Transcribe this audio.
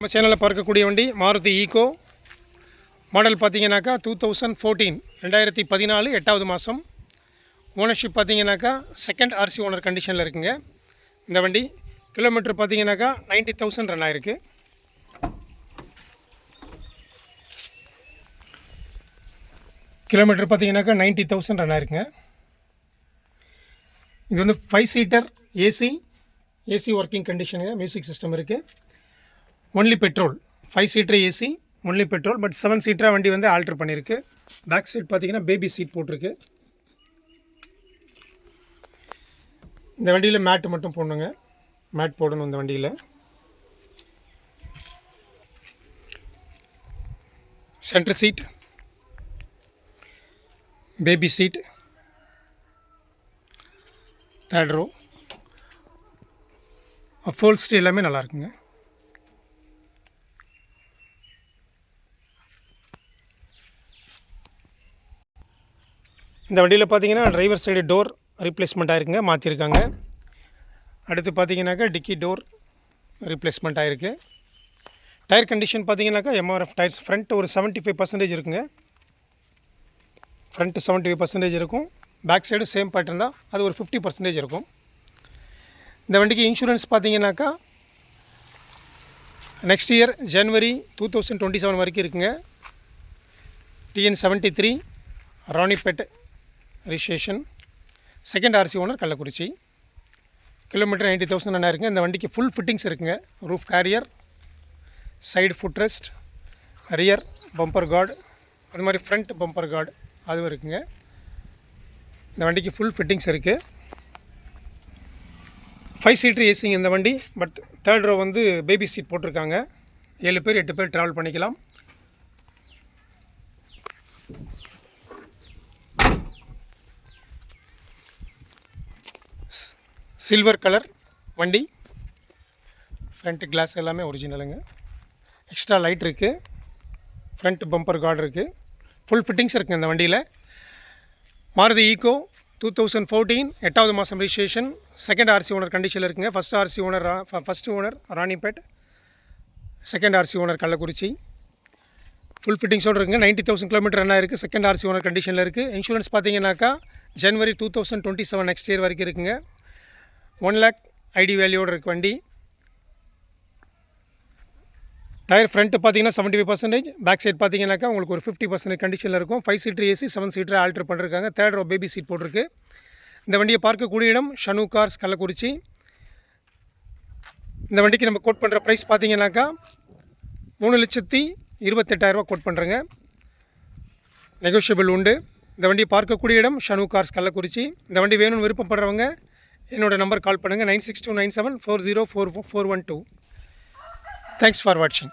நம்ம சேனலில் பார்க்கக்கூடிய வண்டி மாருதி ஈகோ மாடல் பார்த்தீங்கன்னாக்கா 2014 2014 8வது மாதம். ஓனர்ஷிப் பார்த்தீங்கன்னாக்கா செகண்ட் ஆர்சி ஓனர் கண்டிஷனில் இருக்குங்க. இந்த வண்டி கிலோமீட்டர் பார்த்தீங்கன்னாக்கா 90,000 ரன் ஆயிருக்கு. கிலோமீட்டர் பார்த்தீங்கன்னாக்கா 90,000 ரன் ஆயிருக்குங்க. இது வந்து 5 சீட்டர் ஏசி ஒர்க்கிங் கண்டிஷனுங்க. மியூசிக் சிஸ்டம் இருக்குது. Only petrol. 5 seater AC only petrol. But 7 சீட்டராக வண்டி வந்து ஆல்ட்ரு பண்ணியிருக்கு. பேக் சீட் பார்த்தீங்கன்னா பேபி சீட் போட்டிருக்கு. இந்த வண்டியில் மேட்டு மட்டும் போடணுங்க. மேட் போடணும் இந்த வண்டியில். Centre seat, baby seat, third row, ஃபோல்ஸ்ட் எல்லாமே நல்லாயிருக்குங்க. இந்த வண்டியில் பார்த்தீங்கன்னா டிரைவர் சைடு டோர் ரீப்ளேஸ்மெண்ட் ஆகிருக்குங்க, மாற்றிருக்காங்க. அடுத்து பார்த்தீங்கன்னாக்கா டிக்கி டோர் ரீப்ளேஸ்மெண்ட் ஆகிருக்கு. டயர் கண்டிஷன் பார்த்தீங்கன்னாக்கா எம்ஆர்எஃப் டயர்ஸ். ஃப்ரண்ட் ஒரு 75% இருக்குங்க. ஃப்ரண்ட்டு 75% இருக்கும். பேக் சைடு சேம் பேட்டர்ன் தான், அது ஒரு 50% இருக்கும். இந்த வண்டிக்கு இன்சூரன்ஸ் பார்த்தீங்கன்னாக்கா நெக்ஸ்ட் இயர் ஜனவரி 2027 வரைக்கும் இருக்குங்க. TN 73 Ranipet registration, second RC owner Kallakurichi. Kilometre 90,000 run ஆயிருக்குங்க. இந்த வண்டிக்கு ஃபுல் ஃபிட்டிங்ஸ் இருக்குங்க. Roof carrier, side foot rest, rear bumper guard, அது மாதிரி ஃப்ரண்ட் பம்பர் கார்டு அதுவும் இருக்குங்க. இந்த வண்டிக்கு ஃபுல் ஃபிட்டிங்ஸ் இருக்குது. 5 சீட்டர் ஏசிங்க இந்த வண்டி. பட் தேர்ட் ரோ வந்து பேபி சீட் போட்டிருக்காங்க. 7 பேர் 8 பேர் ட்ராவல் பண்ணிக்கலாம். சில்வர் கலர் வண்டி. ஃப்ரண்ட் கிளாஸ் எல்லாமே ஒரிஜினலுங்க. எக்ஸ்ட்ரா லைட் இருக்குது. ஃப்ரண்ட் பம்பர் கார்டு இருக்குது. ஃபுல் ஃபிட்டிங்ஸ் இருக்குது இந்த வண்டியில். மாருதி ஈகோ 2014 8வது மாதம் ரிஜிஸ்ட்ரேஷன், செகண்ட் ஆர்சி ஓனர் கண்டிஷனில் இருக்குங்க. First owner Ranipet, second RC owner Kallakurichi. Full ஃபிட்டிங்ஸோடு இருக்குங்க. 90,000 கிலோமீட்டர் ரன் ஆயிருக்கு. செகண்ட் ஆர்சி ஓனர் கண்டிஷனில் இருக்குது. இன்சூரன்ஸ் பார்த்தீங்கன்னாக்கா ஜனவரி 2027 நெக்ஸ்ட் இயர் வரைக்கும் இருக்குங்க. 1 lakh ஐடி வேல்யூவோடு இருக்குது வண்டி. டயர் ஃப்ரண்ட்டு பார்த்தீங்கன்னா 75%, பேக் சைட் பார்த்தீங்கன்னாக்கா உங்களுக்கு ஒரு 50% கண்டிஷனில் இருக்கும். 5 சீட்டர் ஏசி 7 சீட்டர் ஆல்ட்ரு பண்ணிருக்காங்க. தேர்ட் ரோ பேபி சீட் போட்டிருக்கு. இந்த வண்டியை பார்க்கக்கூடிய இடம் ஷனு கார்ஸ் கள்ளக்குறிச்சி. இந்த வண்டிக்கு நம்ம கோட் பண்ணுற ப்ரைஸ் பார்த்தீங்கன்னாக்கா 3,28,000 கோட் பண்ணுறேங்க. நெகோஷியபிள் உண்டு. இந்த வண்டியை பார்க்கக்கூடிய இடம் ஷனு கார்ஸ் கள்ளக்குறிச்சி. இந்த வண்டி வேணும்னு விருப்பப்படுறவங்க என்னோடய நம்பர் கால் பண்ணுங்கள். 962974044112. தேங்க்ஸ் ஃபார் வாட்சிங்.